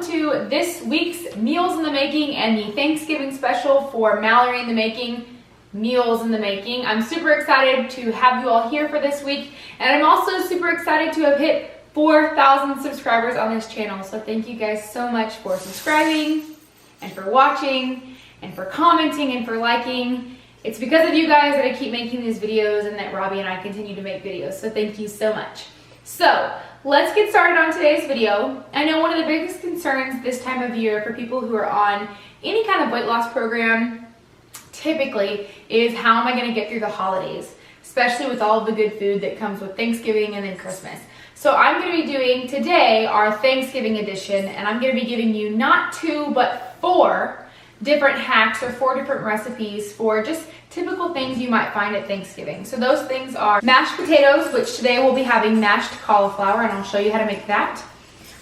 welcome to this week's Meals in the Making and the Thanksgiving special for Mallorie in the Making, Meals in the Making. I'm super excited to have you all here for this week, and I'm also super excited to have hit 4,000 subscribers on this channel. So thank you guys so much for subscribing and for watching and for commenting and for liking. It's because of you guys that I keep making these videos and that Robbie and I continue to make videos. So thank you so much. So let's get started on today's video. I know one of the biggest concerns this time of year for people who are on any kind of weight loss program typically is, how am I going to get through the holidays, especially with all of the good food that comes with Thanksgiving and then Christmas. So I'm going to be doing today our Thanksgiving edition, and I'm going to be giving you not 2 but 4 different hacks or 4 different recipes for just typical things you might find at Thanksgiving. So those things are mashed potatoes, which today we'll be having mashed cauliflower, and I'll show you how to make that.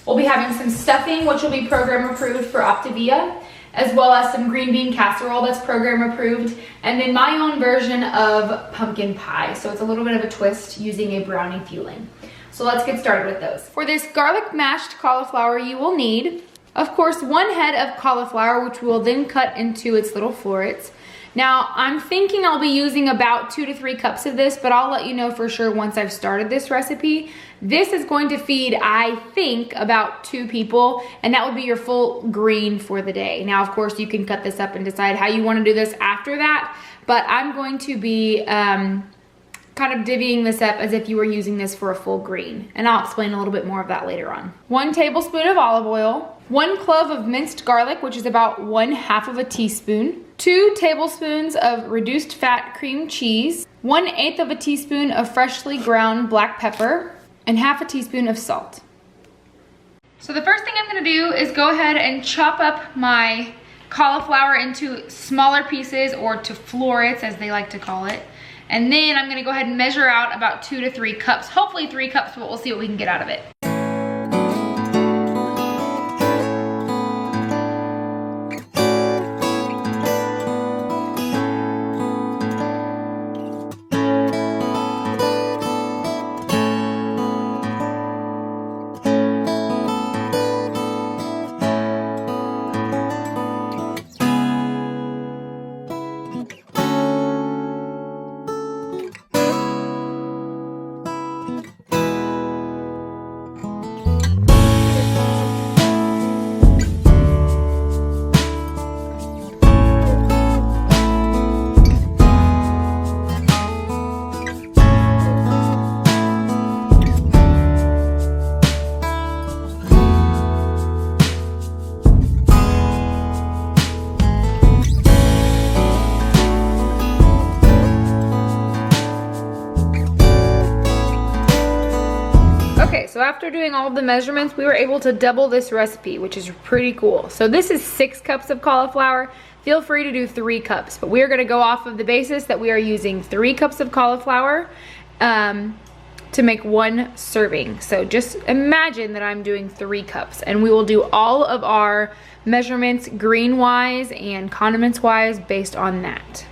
We'll be having some stuffing, which will be program approved for OPTAVIA, as well as some green bean casserole that's program approved, and then my own version of pumpkin pie. So it's a little bit of a twist using a brownie filling. So let's get started with those. For this garlic mashed cauliflower, you will need, of course, 1 head of cauliflower, which we'll then cut into its little florets. Now, I'm thinking I'll be using about 2 to 3 cups of this, but I'll let you know for sure once I've started this recipe. This is going to feed, I think, about 2 people, and that would be your full green for the day. Now, of course, you can cut this up and decide how you want to do this after that, but I'm going to be kind of divvying this up as if you were using this for a full green, and I'll explain a little bit more of that later on. 1 tablespoon of olive oil, 1 clove of minced garlic, which is about 1/2 of a teaspoon, 2 tablespoons of reduced fat cream cheese, 1/8 of a teaspoon of freshly ground black pepper, and 1/2 teaspoon of salt. So the first thing I'm gonna do is go ahead and chop up my cauliflower into smaller pieces, or to florets as they like to call it. And then I'm gonna go ahead and measure out about 2 to 3 cups, hopefully 3 cups, but we'll see what we can get out of it. Okay, so after doing all of the measurements, we were able to double this recipe, which is pretty cool. So this is 6 cups of cauliflower. Feel free to do 3 cups, but we are gonna go off of the basis that we are using 3 cups of cauliflower to make 1 serving. So just imagine that I'm doing 3 cups, and we will do all of our measurements green-wise and condiments-wise based on that.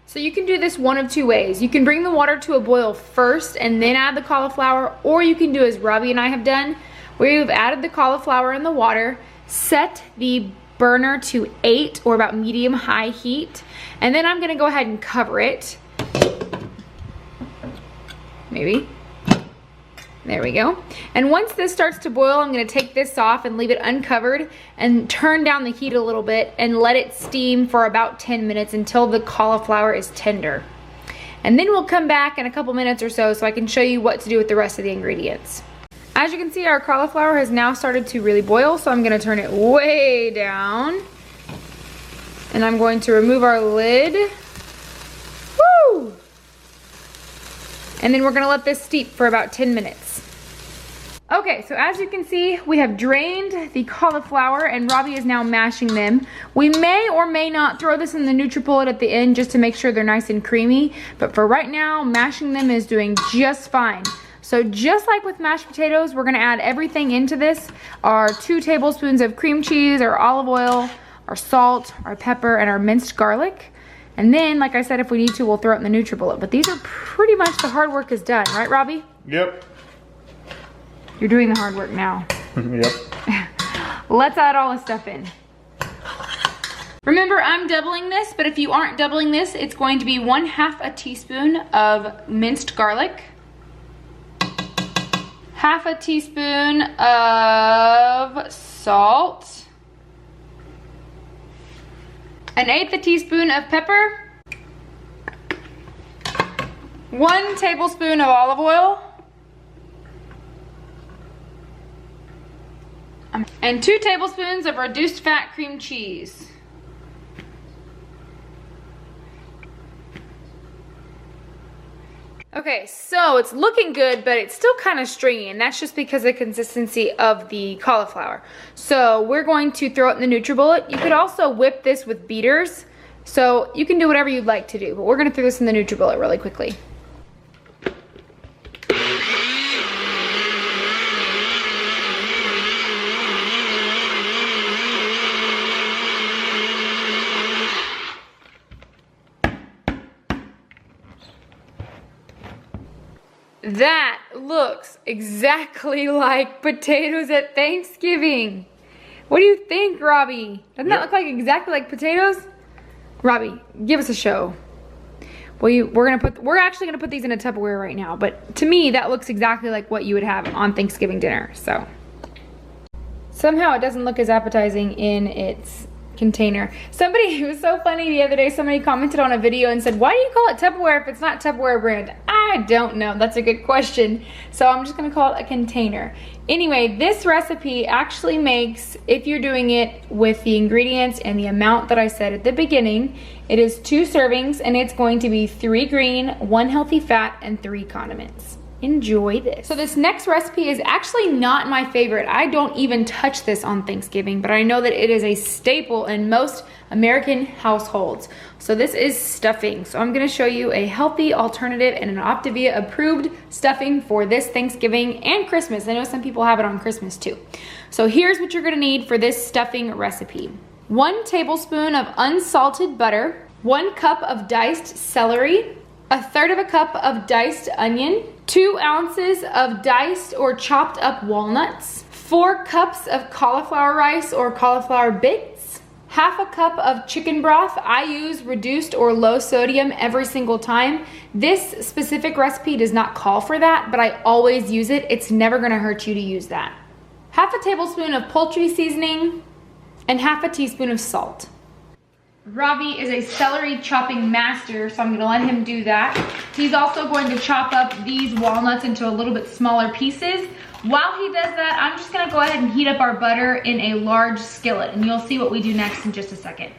So you can do this one of 2 ways. You can bring the water to a boil first and then add the cauliflower, or you can do as Robbie and I have done, where you've added the cauliflower in the water, set the burner to 8 or about medium-high heat, and then I'm gonna go ahead and cover it. Maybe. There we go. And once this starts to boil, I'm gonna take this off and leave it uncovered and turn down the heat a little bit and let it steam for about 10 minutes until the cauliflower is tender. And then we'll come back in a couple minutes or so I can show you what to do with the rest of the ingredients. As you can see, our cauliflower has now started to really boil, so I'm gonna turn it way down. And I'm going to remove our lid. Woo! And then we're gonna let this steep for about 10 minutes. Okay, so as you can see, we have drained the cauliflower and Robbie is now mashing them. We may or may not throw this in the NutriBullet at the end just to make sure they're nice and creamy, but for right now, mashing them is doing just fine. So just like with mashed potatoes, we're gonna add everything into this. Our 2 tablespoons of cream cheese, our olive oil, our salt, our pepper, and our minced garlic. And then, like I said, if we need to, we'll throw it in the NutriBullet. But these are pretty much the hard work is done, right, Robbie? Yep. You're doing the hard work now. Yep. Let's add all the stuff in. Remember, I'm doubling this, but if you aren't doubling this, it's going to be 1/2 a teaspoon of minced garlic, 1/2 teaspoon of salt, 1/8 teaspoon of pepper, 1 tablespoon of olive oil, and 2 tablespoons of reduced fat cream cheese. Okay, so it's looking good, but it's still kind of stringy, and that's just because of the consistency of the cauliflower. So we're going to throw it in the NutriBullet. You could also whip this with beaters, so you can do whatever you'd like to do, but we're gonna throw this in the NutriBullet really quickly. That looks exactly like potatoes at Thanksgiving. What do you think, Robbie? Doesn't that look like exactly like potatoes? Robbie, give us a show. Well, we're actually gonna put these in a Tupperware right now, but to me, that looks exactly like what you would have on Thanksgiving dinner, so. Somehow it doesn't look as appetizing in its container. It was so funny the other day, somebody commented on a video and said, why do you call it Tupperware if it's not Tupperware brand? I don't know, that's a good question. So I'm just gonna call it a container. Anyway, this recipe actually makes, if you're doing it with the ingredients and the amount that I said at the beginning, it is 2 servings and it's going to be 3 green, 1 healthy fat, and 3 condiments. Enjoy this. So this next recipe is actually not my favorite. I don't even touch this on Thanksgiving, but I know that it is a staple in most American households. So this is stuffing. So I'm gonna show you a healthy alternative and an OPTAVIA approved stuffing for this Thanksgiving and Christmas. I know some people have it on Christmas too. So here's what you're gonna need for this stuffing recipe. 1 tablespoon of unsalted butter, 1 cup of diced celery, 1/3 cup of diced onion, 2 ounces of diced or chopped up walnuts, 4 cups of cauliflower rice or cauliflower bits, 1/2 cup of chicken broth. I use reduced or low sodium every single time. This specific recipe does not call for that, but I always use it. It's never gonna hurt you to use that. 1/2 tablespoon of poultry seasoning and 1/2 teaspoon of salt. Robbie is a celery chopping master, so I'm gonna let him do that. He's also going to chop up these walnuts into a little bit smaller pieces. While he does that, I'm just gonna go ahead and heat up our butter in a large skillet, and you'll see what we do next in just a second.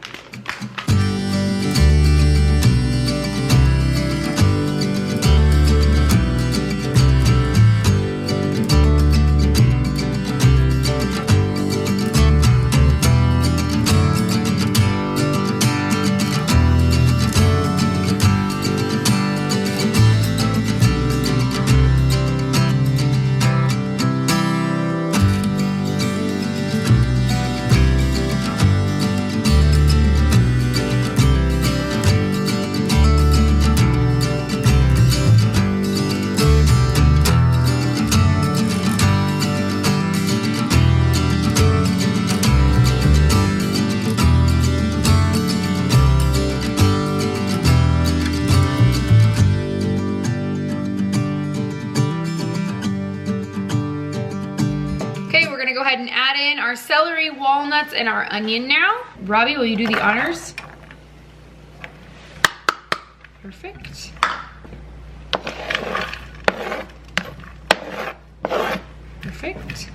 Go ahead and add in our celery, walnuts, and our onion now. Robbie, will you do the honors? Perfect. Perfect.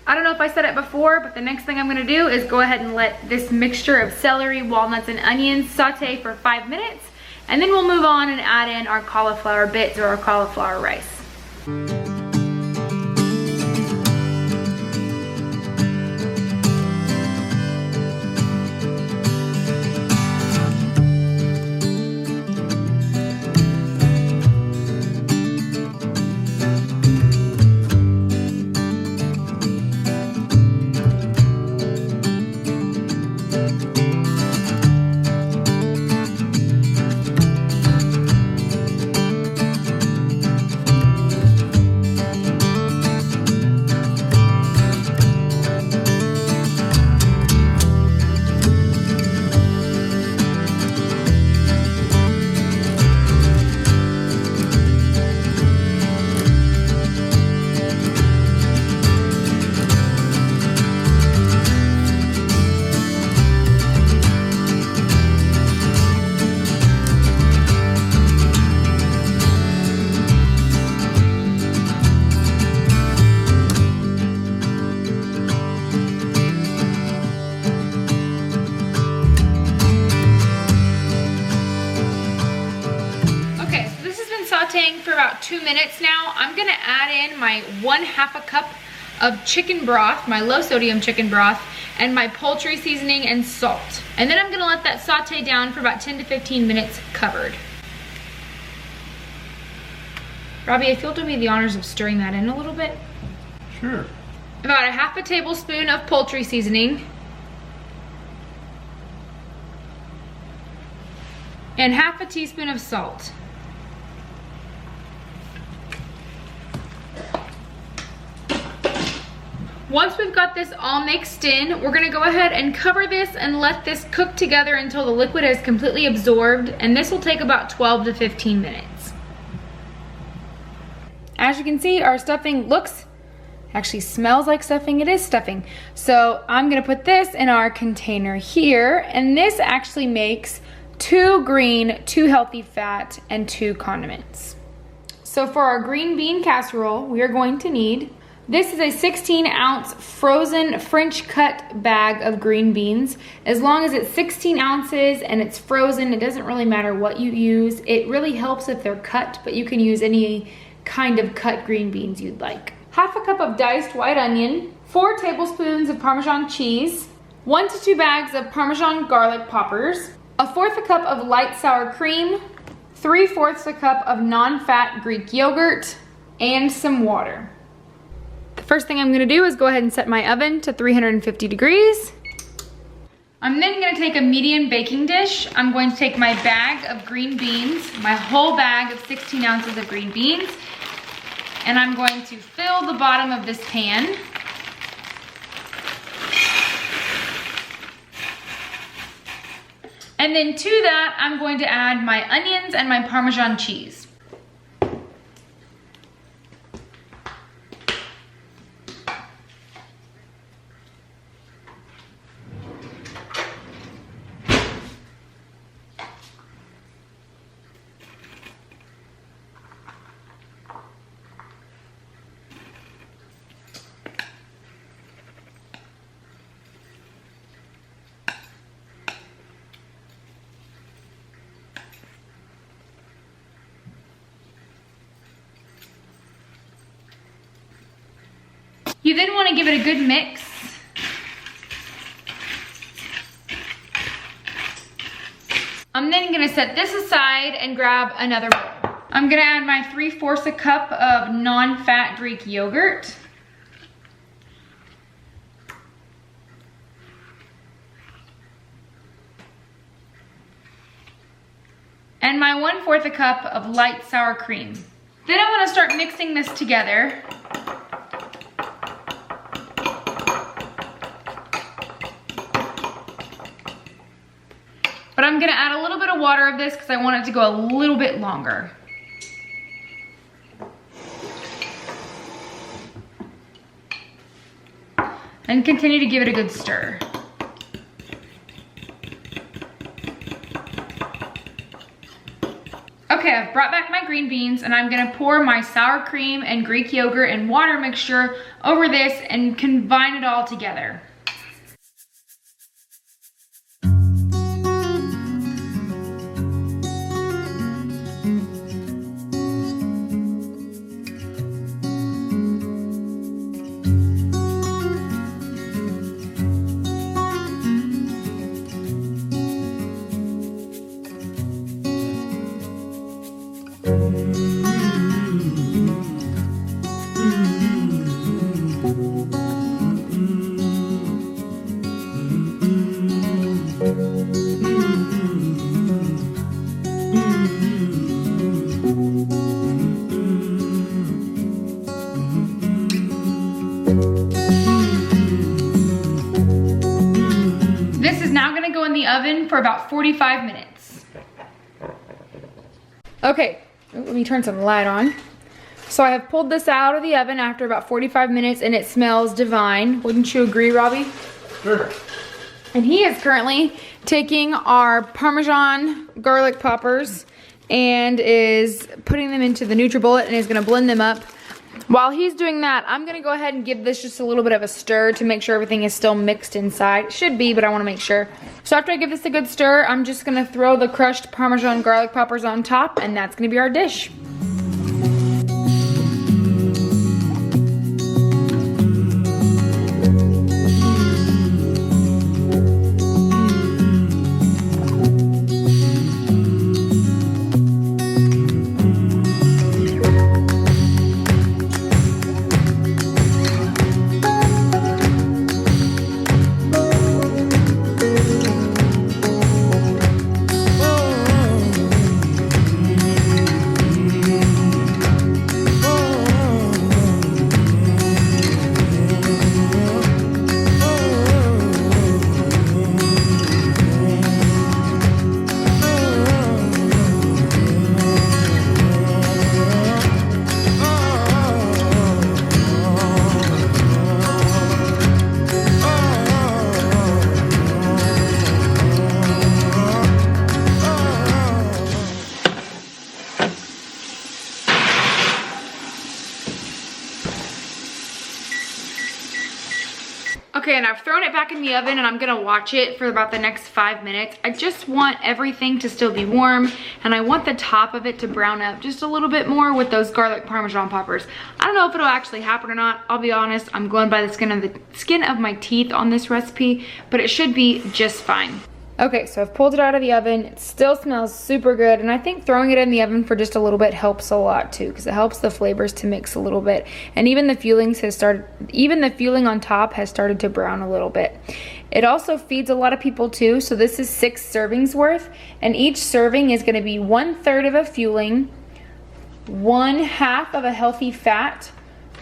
I don't know if I said it before, but the next thing I'm gonna do is go ahead and let this mixture of celery, walnuts, and onions saute for 5 minutes. And then we'll move on and add in our cauliflower bits or our cauliflower rice. sauteing for about 2 minutes now. I'm gonna add in my 1/2 cup of chicken broth, my low sodium chicken broth, and my poultry seasoning and salt. And then I'm gonna let that saute down for about 10 to 15 minutes covered. Robbie, if you'll do me the honors of stirring that in a little bit. Sure. About 1/2 tablespoon of poultry seasoning. And 1/2 teaspoon of salt. Once we've got this all mixed in, we're gonna go ahead and cover this and let this cook together until the liquid is completely absorbed, and this will take about 12 to 15 minutes. As you can see, our stuffing actually smells like stuffing. It is stuffing. So I'm gonna put this in our container here, and this actually makes 2 green, 2 healthy fat, and 2 condiments. So for our green bean casserole, we are going to need, this is a 16-ounce frozen French cut bag of green beans. As long as it's 16 ounces and it's frozen, it doesn't really matter what you use. It really helps if they're cut, but you can use any kind of cut green beans you'd like. 1/2 cup of diced white onion, 4 tablespoons of Parmesan cheese, 1 to 2 bags of Parmesan garlic poppers, 1/4 cup of light sour cream, 3/4 a cup of non-fat Greek yogurt, and some water. The first thing I'm gonna do is go ahead and set my oven to 350 degrees. I'm then gonna take a medium baking dish. I'm going to take my bag of green beans, my whole bag of 16 ounces of green beans, and I'm going to fill the bottom of this pan. And then to that, I'm going to add my onions and my Parmesan cheese. You then want to give it a good mix. I'm then going to set this aside and grab another bowl. I'm going to add my 3/4 a cup of non-fat Greek yogurt. And my 1/4 a cup of light sour cream. Then I want to start mixing this together. But I'm gonna add a little bit of water of this because I want it to go a little bit longer. And continue to give it a good stir. Okay, I've brought back my green beans and I'm gonna pour my sour cream and Greek yogurt and water mixture over this and combine it all together. This is now gonna go in the oven for about 45 minutes. Okay, let me turn some light on. So I have pulled this out of the oven after about 45 minutes and it smells divine. Wouldn't you agree, Robbie? Sure. And he is currently taking our Parmesan garlic poppers and is putting them into the NutriBullet and is gonna blend them up. While he's doing that, I'm gonna go ahead and give this just a little bit of a stir to make sure everything is still mixed inside. It should be, but I wanna make sure. So after I give this a good stir, I'm just gonna throw the crushed Parmesan garlic poppers on top, and that's gonna be our dish. Okay, and I've thrown it back in the oven and I'm gonna watch it for about the next 5 minutes. I just want everything to still be warm and I want the top of it to brown up just a little bit more with those garlic Parmesan poppers. I don't know if it'll actually happen or not. I'll be honest, I'm going by the skin of my teeth on this recipe, but it should be just fine. Okay, so I've pulled it out of the oven. It still smells super good, and I think throwing it in the oven for just a little bit helps a lot too, because it helps the flavors to mix a little bit. And even the fueling on top has started to brown a little bit. It also feeds a lot of people too, so this is 6 servings worth, and each serving is gonna be 1/3 of a fueling, 1/2 of a healthy fat,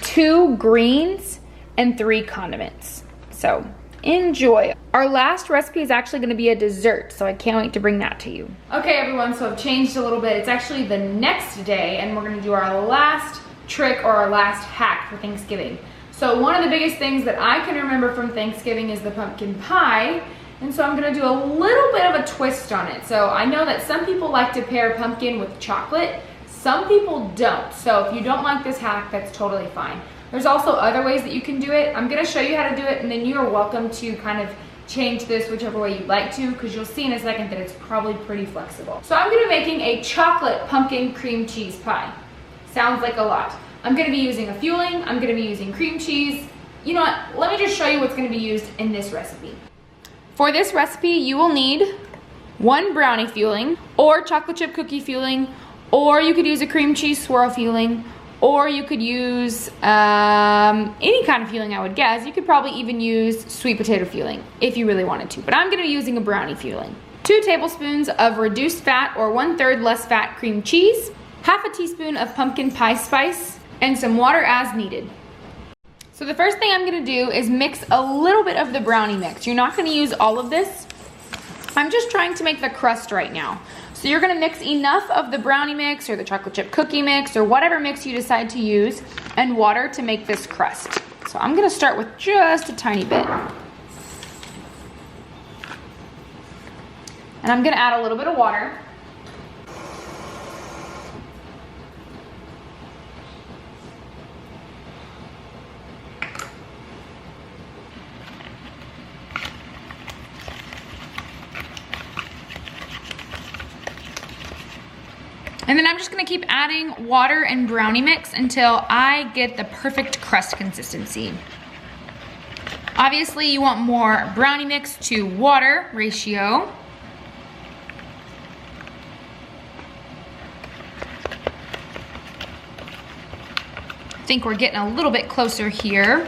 2 greens, and 3 condiments. So enjoy. Our last recipe is actually going to be a dessert, so I can't wait to bring that to you. Okay everyone, so I've changed a little bit. It's actually the next day and we're going to do our last trick or our last hack for Thanksgiving. So one of the biggest things that I can remember from Thanksgiving is the pumpkin pie, and so I'm going to do a little bit of a twist on it. So I know that some people like to pair pumpkin with chocolate, some people don't. So if you don't like this hack, that's totally fine. There's also other ways that you can do it. I'm gonna show you how to do it, and then you are welcome to kind of change this whichever way you'd like to, because you'll see in a second that it's probably pretty flexible. So I'm gonna be making a chocolate pumpkin cream cheese pie. Sounds like a lot. I'm gonna be using a fueling, I'm gonna be using cream cheese. You know what, let me just show you what's gonna be used in this recipe. For this recipe, you will need 1 brownie fueling, or chocolate chip cookie fueling, or you could use a cream cheese swirl fueling, or you could use any kind of fueling, I would guess. You could probably even use sweet potato fueling if you really wanted to, but I'm gonna be using a brownie fueling. 2 tablespoons of reduced fat or 1/3 less fat cream cheese, 1/2 teaspoon of pumpkin pie spice, and some water as needed. So the first thing I'm gonna do is mix a little bit of the brownie mix. You're not gonna use all of this. I'm just trying to make the crust right now. So you're gonna mix enough of the brownie mix or the chocolate chip cookie mix or whatever mix you decide to use and water to make this crust. So I'm gonna start with just a tiny bit. And I'm gonna add a little bit of water. And then I'm just gonna keep adding water and brownie mix until I get the perfect crust consistency. Obviously, you want more brownie mix to water ratio. I think we're getting a little bit closer here.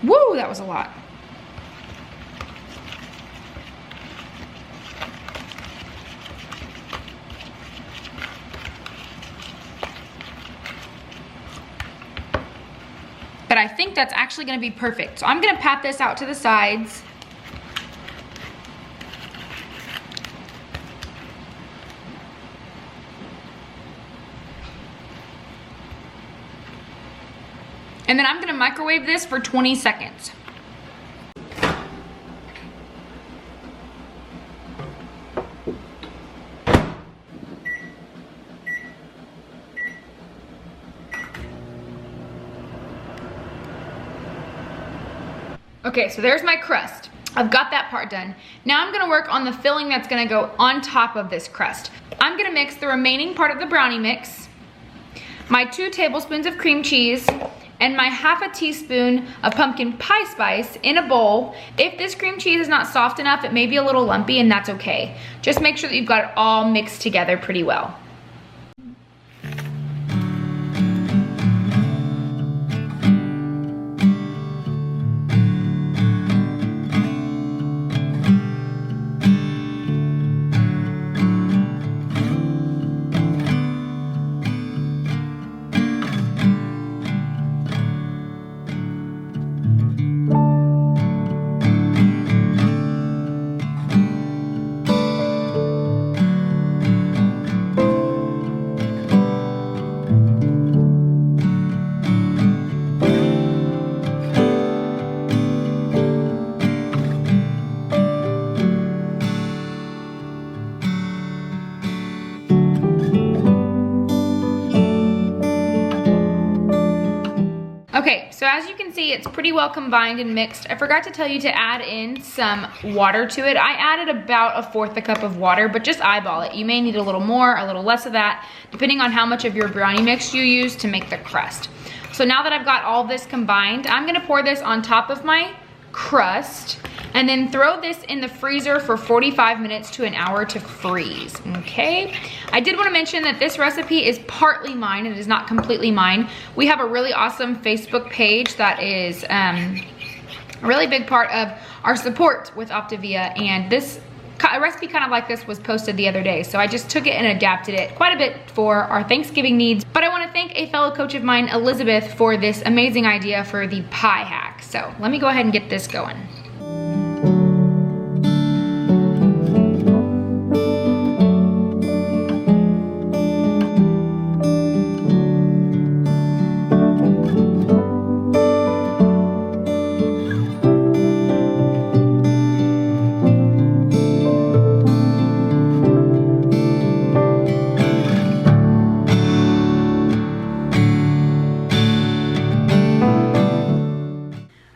Woo, that was a lot. But I think that's actually gonna be perfect. So I'm gonna pat this out to the sides. And then I'm gonna microwave this for 20 seconds. Okay, so there's my crust. I've got that part done. Now I'm gonna work on the filling that's gonna go on top of this crust. I'm gonna mix the remaining part of the brownie mix, my 2 tablespoons of cream cheese, and my 1/2 teaspoon of pumpkin pie spice in a bowl. If this cream cheese is not soft enough, it may be a little lumpy, and that's okay. Just make sure that you've got it all mixed together pretty well. as you can see, it's pretty well combined and mixed. I forgot to tell you to add in some water to it. I added about 1/4 a cup of water, but just eyeball it. You may need a little more, a little less of that, depending on how much of your brownie mix you use to make the crust. So now that I've got all this combined, I'm gonna pour this on top of my crust and then throw this in the freezer for 45 minutes to an hour to freeze, okay? I did want to mention that this recipe is partly mine. It is not completely mine. We have a really awesome Facebook page that is a really big part of our support with OPTAVIA, and a recipe kind of like this was posted the other day, so I just took it and adapted it quite a bit for our Thanksgiving needs. But I want to thank a fellow coach of mine, Elizabeth, for this amazing idea for the pie hack. So let me go ahead and get this going.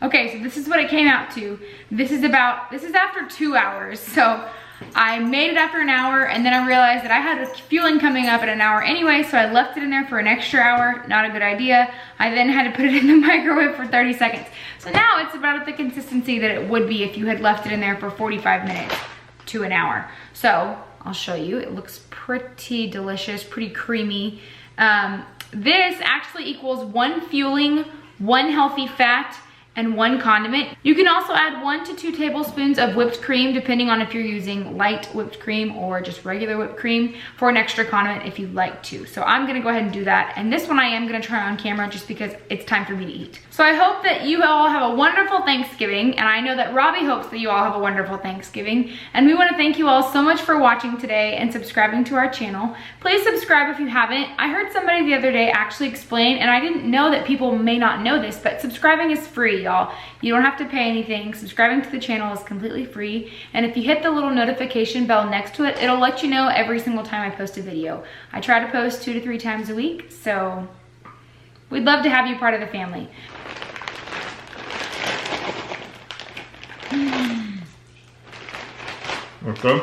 Okay, so this is what it came out to. This is after 2 hours. So I made it after an hour, and then I realized that I had a fueling coming up at an hour anyway, so I left it in there for an extra hour. Not a good idea. I then had to put it in the microwave for 30 seconds. So now it's about at the consistency that it would be if you had left it in there for 45 minutes to an hour. So I'll show you. It looks pretty delicious, pretty creamy. This actually equals 1 fueling, 1 healthy fat, and 1 condiment. You can also add 1 to 2 tablespoons of whipped cream, depending on if you're using light whipped cream or just regular whipped cream, for an extra condiment if you'd like to. So I'm gonna go ahead and do that. And this one I am gonna try on camera just because it's time for me to eat. So I hope that you all have a wonderful Thanksgiving, and I know that Robbie hopes that you all have a wonderful Thanksgiving. And we wanna thank you all so much for watching today and subscribing to our channel. Please subscribe if you haven't. I heard somebody the other day actually explain, and I didn't know that people may not know this, but subscribing is free, y'all. You don't have to pay anything. Subscribing to the channel is completely free, and if you hit the little notification bell next to it, it'll let you know every single time I post a video. I try to post 2 to 3 times a week, so we'd love to have you part of the family. Okay.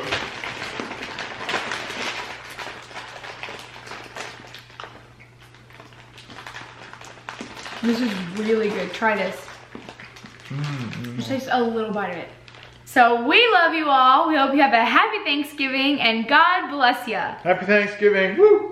This is really good. Try this. Just taste a little bite of it. So we love you all. We hope you have a happy Thanksgiving, and God bless you. Happy Thanksgiving. Woo!